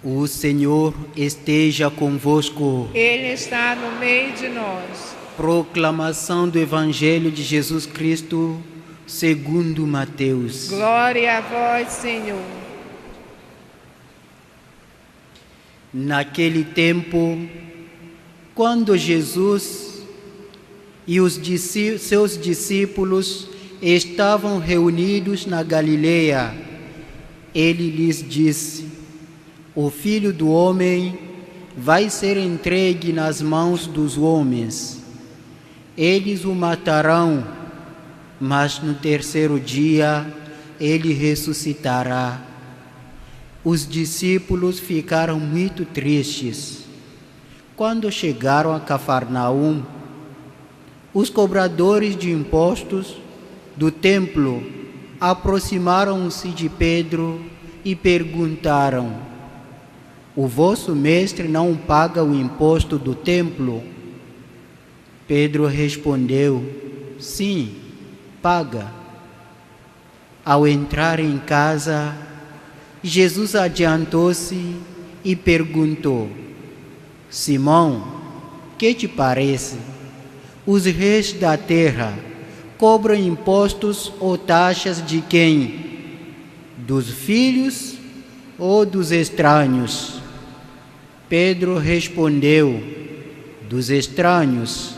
O Senhor esteja convosco. Ele está no meio de nós. Proclamação do Evangelho de Jesus Cristo, segundo Mateus. Glória a vós, Senhor. Naquele tempo, quando Jesus e os seus discípulos estavam reunidos na Galileia, ele lhes disse: o Filho do Homem vai ser entregue nas mãos dos homens. Eles o matarão, mas no terceiro dia ele ressuscitará. Os discípulos ficaram muito tristes. Quando chegaram a Cafarnaum, os cobradores de impostos do templo aproximaram-se de Pedro e perguntaram: o vosso mestre não paga o imposto do templo? Pedro respondeu: sim, paga. Ao entrar em casa, Jesus adiantou-se e perguntou: Simão, que te parece? Os reis da terra cobram impostos ou taxas de quem? Dos filhos ou dos estranhos? Pedro respondeu: dos estranhos.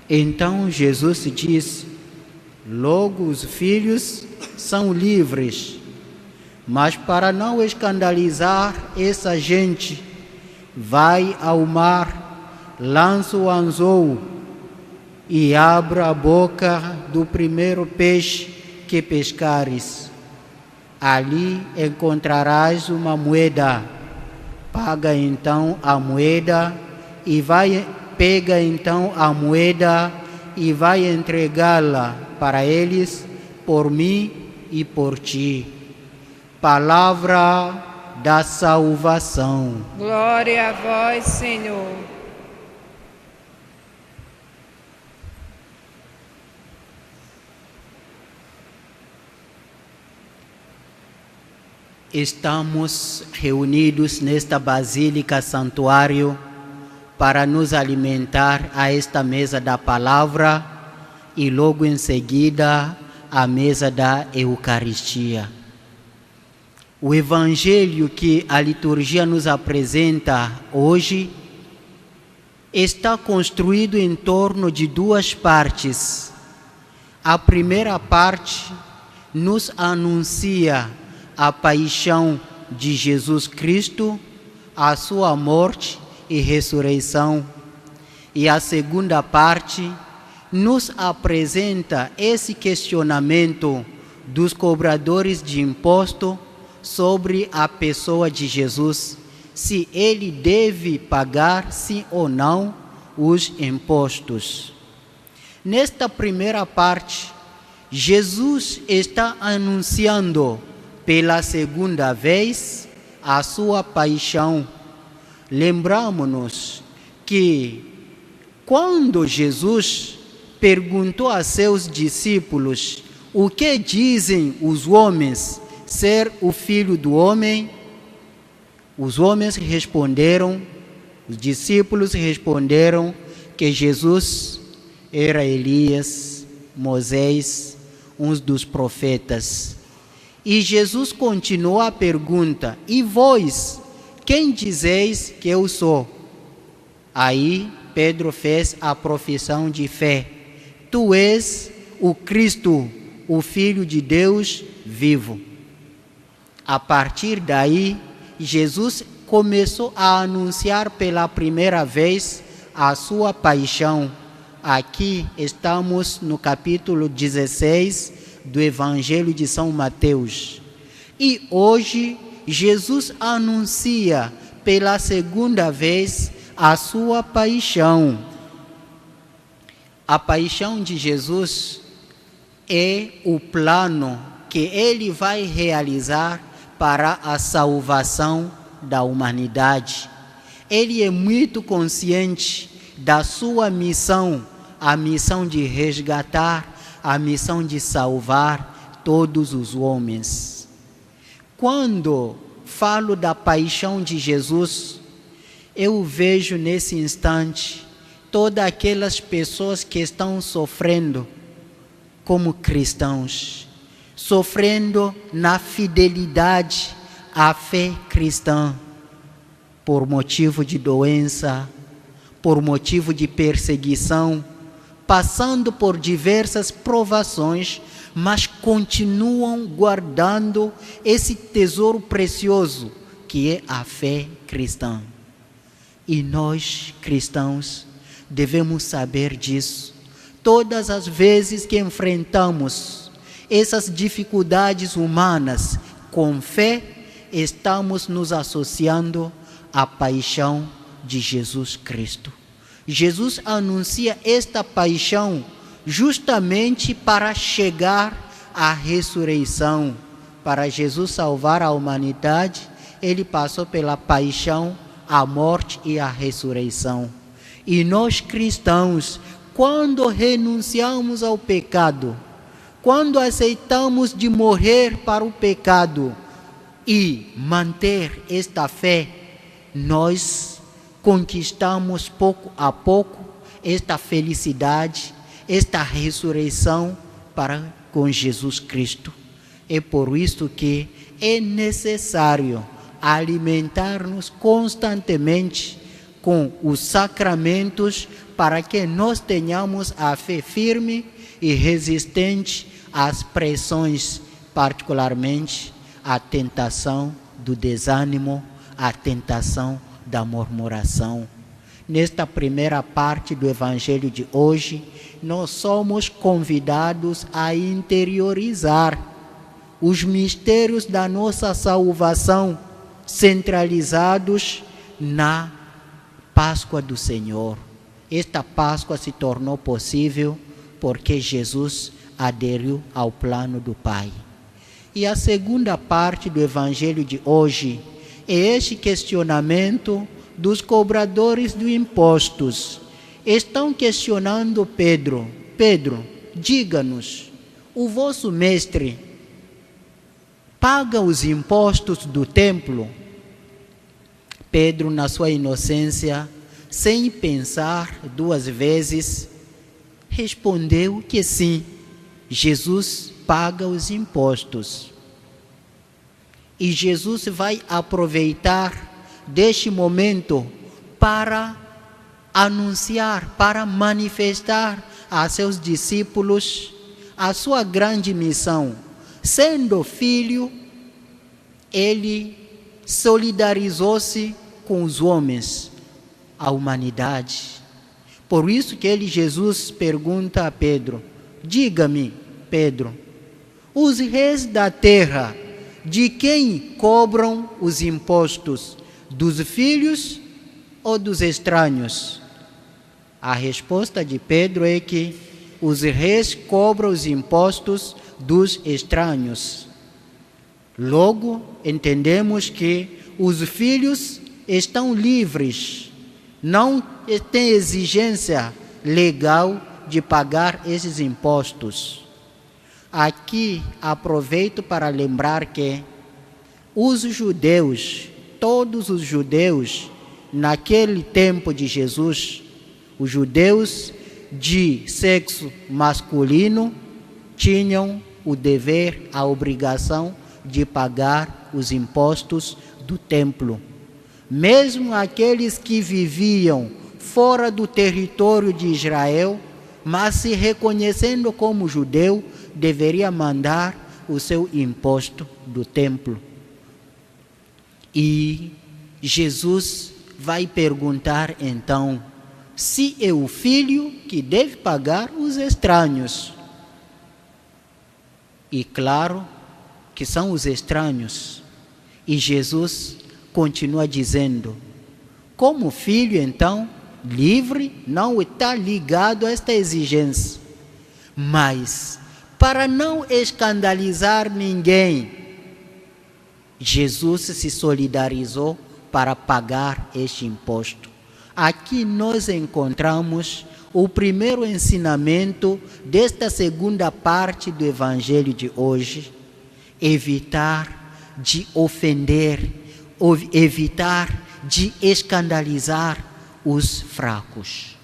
Então Jesus disse: logo os filhos são livres. Mas para não escandalizar essa gente, vai ao mar, lança o anzol e abra a boca do primeiro peixe que pescares. Ali encontrarás uma moeda. Paga então a moeda pega então a moeda e vai entregá-la para eles por mim e por ti. Palavra da salvação. Glória a vós, Senhor. Estamos reunidos nesta Basílica Santuário para nos alimentar a esta mesa da palavra e logo em seguida a mesa da Eucaristia. O Evangelho que a liturgia nos apresenta hoje está construído em torno de duas partes. A primeira parte nos anuncia a paixão de Jesus Cristo, a sua morte e ressurreição. E a segunda parte nos apresenta esse questionamento dos cobradores de imposto sobre a pessoa de Jesus, se ele deve pagar, sim ou não, os impostos. Nesta primeira parte, Jesus está anunciando pela segunda vez a sua paixão. Lembramos-nos que quando Jesus perguntou a seus discípulos o que dizem os homens ser o Filho do Homem, os homens responderam, os discípulos responderam que Jesus era Elias, Moisés, uns dos profetas. E Jesus continuou a pergunta: e vós, quem dizeis que eu sou? Aí Pedro fez a profissão de fé: tu és o Cristo, o Filho de Deus vivo. A partir daí, Jesus começou a anunciar pela primeira vez a sua paixão. Aqui estamos no capítulo 16 do Evangelho de São Mateus. E hoje, Jesus anuncia pela segunda vez a sua paixão. A paixão de Jesus é o plano que ele vai realizar para a salvação da humanidade. Ele é muito consciente da sua missão, a missão de resgatar, a missão de salvar todos os homens. Quando falo da paixão de Jesus, eu vejo nesse instante todas aquelas pessoas que estão sofrendo como cristãos, sofrendo na fidelidade à fé cristã, por motivo de doença, por motivo de perseguição, passando por diversas provações, mas continuam guardando esse tesouro precioso que é a fé cristã. E nós, cristãos, devemos saber disso. Todas as vezes que enfrentamos essas dificuldades humanas com fé, estamos nos associando à paixão de Jesus Cristo. Jesus anuncia esta paixão justamente para chegar à ressurreição. Para Jesus salvar a humanidade, ele passou pela paixão, a morte e a ressurreição. E nós cristãos, quando renunciamos ao pecado, quando aceitamos de morrer para o pecado e manter esta fé, nós conquistamos pouco a pouco esta felicidade, esta ressurreição com Jesus Cristo. É por isso que é necessário alimentar-nos constantemente com os sacramentos para que nós tenhamos a fé firme e resistente às pressões, particularmente à tentação do desânimo, à tentação da murmuração. Nesta primeira parte do Evangelho de hoje, nós somos convidados a interiorizar os mistérios da nossa salvação, centralizados na Páscoa do Senhor. Esta Páscoa se tornou possível porque Jesus aderiu ao plano do Pai. E a segunda parte do Evangelho de hoje é este questionamento dos cobradores de impostos. Estão questionando Pedro. Pedro, diga-nos, o vosso mestre paga os impostos do templo? Pedro, na sua inocência, sem pensar duas vezes, respondeu que sim, Jesus paga os impostos. E Jesus vai aproveitar deste momento para anunciar, para manifestar a seus discípulos a sua grande missão. Sendo filho, ele solidarizou-se com os homens, a humanidade. Por isso que Jesus pergunta a Pedro, diga-me, Pedro, os reis da terra, de quem cobram os impostos? Dos filhos ou dos estranhos? A resposta de Pedro é que os reis cobram os impostos dos estranhos. Logo, entendemos que os filhos estão livres, não têm exigência legal de pagar esses impostos. Aqui aproveito para lembrar que os judeus, todos os judeus, naquele tempo de Jesus, os judeus de sexo masculino tinham o dever, a obrigação de pagar os impostos do templo. Mesmo aqueles que viviam fora do território de Israel, mas se reconhecendo como judeu, deveria mandar o seu imposto do templo. E Jesus vai perguntar então, se é o filho que deve pagar os estranhos. E claro que são os estranhos. E Jesus continua dizendo, como filho então, livre, não está ligado a esta exigência. Mas, para não escandalizar ninguém, Jesus se solidarizou para pagar este imposto. Aqui nós encontramos o primeiro ensinamento desta segunda parte do Evangelho de hoje: evitar de ofender evitar de escandalizar os fracos.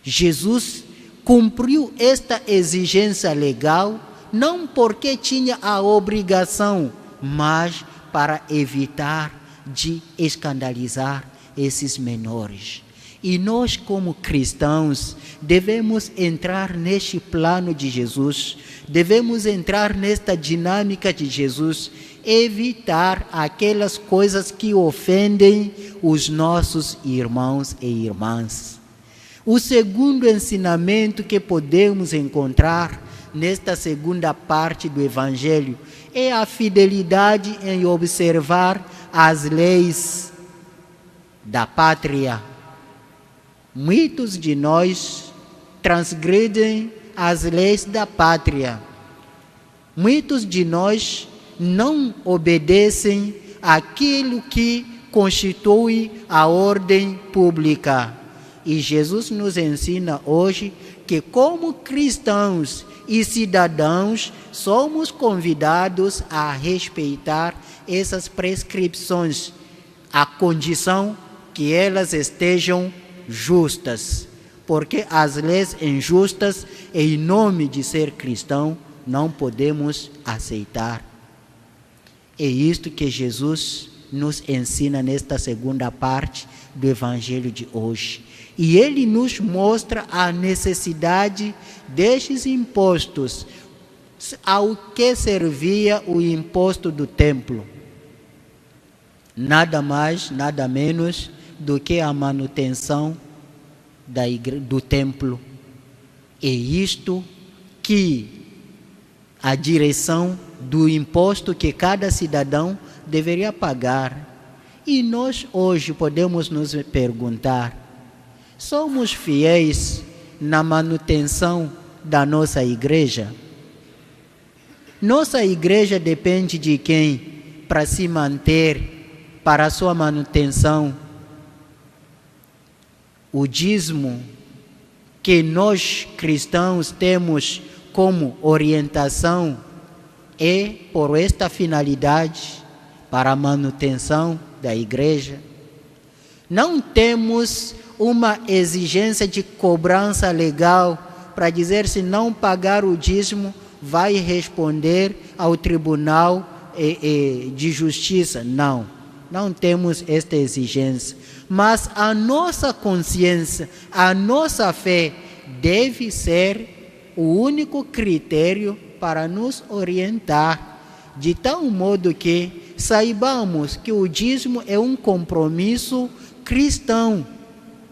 Jesus cumpriu esta exigência legal não porque tinha a obrigação, mas para evitar de escandalizar esses menores. E nós, como cristãos, devemos entrar neste plano de Jesus, devemos entrar nesta dinâmica de Jesus, evitar aquelas coisas que ofendem os nossos irmãos e irmãs. O segundo ensinamento que podemos encontrar nesta segunda parte do Evangelho é a fidelidade em observar as leis da pátria. Muitos de nós transgridem as leis da pátria. Muitos de nós não obedecem àquilo que constitui a ordem pública. E Jesus nos ensina hoje que, como cristãos e cidadãos, somos convidados a respeitar essas prescrições, à condição que elas estejam justas, porque as leis injustas, em nome de ser cristão, não podemos aceitar. É isto que Jesus nos ensina nesta segunda parte do Evangelho de hoje. E ele nos mostra a necessidade destes impostos, ao que servia o imposto do templo. Nada mais, nada menos do que a manutenção do templo. É isto que a direção do imposto que cada cidadão deveria pagar. E nós hoje podemos nos perguntar: somos fiéis na manutenção da nossa igreja? Nossa igreja depende de quem para se manter, para a sua manutenção? O dízimo que nós cristãos temos como orientação é por esta finalidade, para a manutenção da igreja. Não temos uma exigência de cobrança legal para dizer, se não pagar o dízimo, vai responder ao tribunal de justiça. Não temos esta exigência. Mas a nossa consciência, a nossa fé deve ser o único critério para nos orientar, de tal modo que saibamos que o dízimo é um compromisso cristão,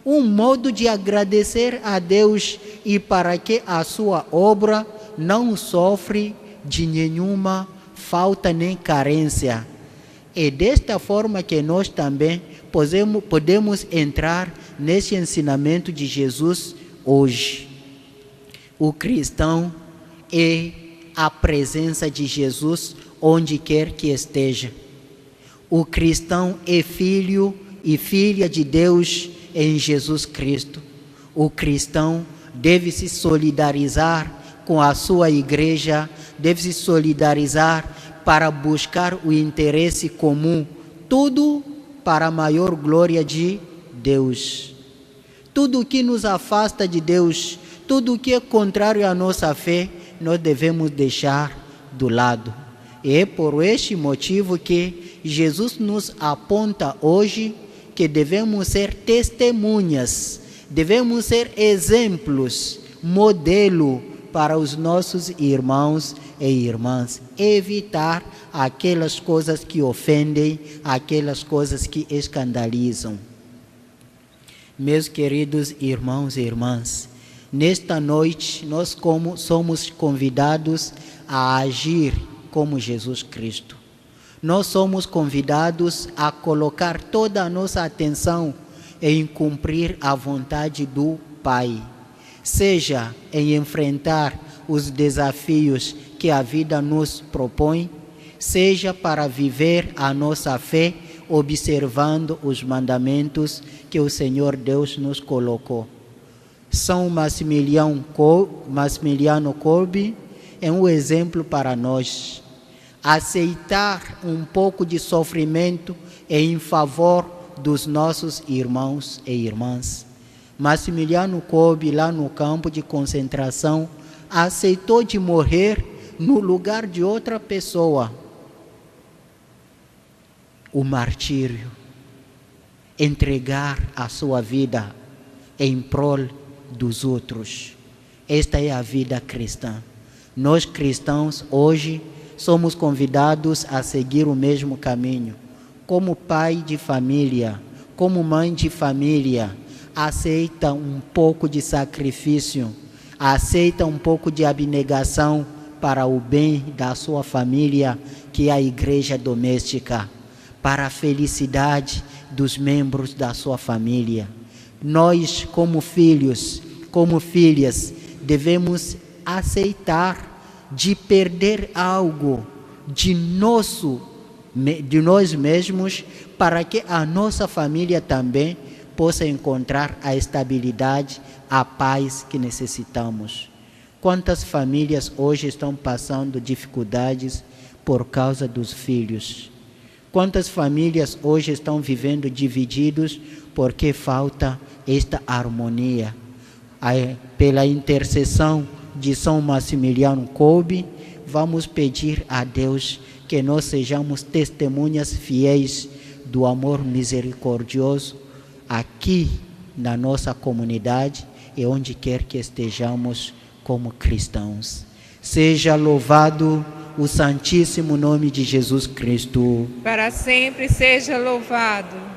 um modo de agradecer a Deus e para que a sua obra não sofre de nenhuma falta nem carência. É desta forma que nós também podemos entrar nesse ensinamento de Jesus hoje. O cristão é a presença de Jesus onde quer que esteja. O cristão é filho e filha de Deus em Jesus Cristo. O cristão deve se solidarizar com a sua igreja, deve se solidarizar para buscar o interesse comum, tudo para a maior glória de Deus. Tudo que nos afasta de Deus, tudo que é contrário à nossa fé, nós devemos deixar do lado. E é por este motivo que Jesus nos aponta hoje que devemos ser testemunhas, devemos ser exemplos, modelo para os nossos irmãos e irmãs, evitar aquelas coisas que ofendem, aquelas coisas que escandalizam. Meus queridos irmãos e irmãs, nesta noite nós somos convidados a agir como Jesus Cristo. Nós somos convidados a colocar toda a nossa atenção em cumprir a vontade do Pai, seja em enfrentar os desafios que a vida nos propõe, seja para viver a nossa fé observando os mandamentos que o Senhor Deus nos colocou. São Maximiliano Kolbe é um exemplo para nós. aceitar um pouco de sofrimento em favor dos nossos irmãos e irmãs. Maximiliano Kolbe, lá no campo de concentração, aceitou de morrer no lugar de outra pessoa. O martírio, entregar a sua vida em prol dos outros. Esta é a vida cristã. Nós cristãos hoje somos convidados a seguir o mesmo caminho. Como pai de família, como mãe de família, aceita um pouco de sacrifício, aceita um pouco de abnegação para o bem da sua família, que é a igreja doméstica, para a felicidade dos membros da sua família. Nós, como filhos, como filhas, devemos aceitar de perder algo de nós mesmos, para que a nossa família também possa encontrar a estabilidade, a paz que necessitamos. Quantas famílias hoje estão passando dificuldades por causa dos filhos? Quantas famílias hoje estão vivendo divididos porque falta esta harmonia? Pela intercessão de São Maximiliano Kolbe, vamos pedir a Deus que nós sejamos testemunhas fiéis do amor misericordioso aqui na nossa comunidade e onde quer que estejamos como cristãos. Seja louvado o santíssimo nome de Jesus Cristo. Para sempre seja louvado.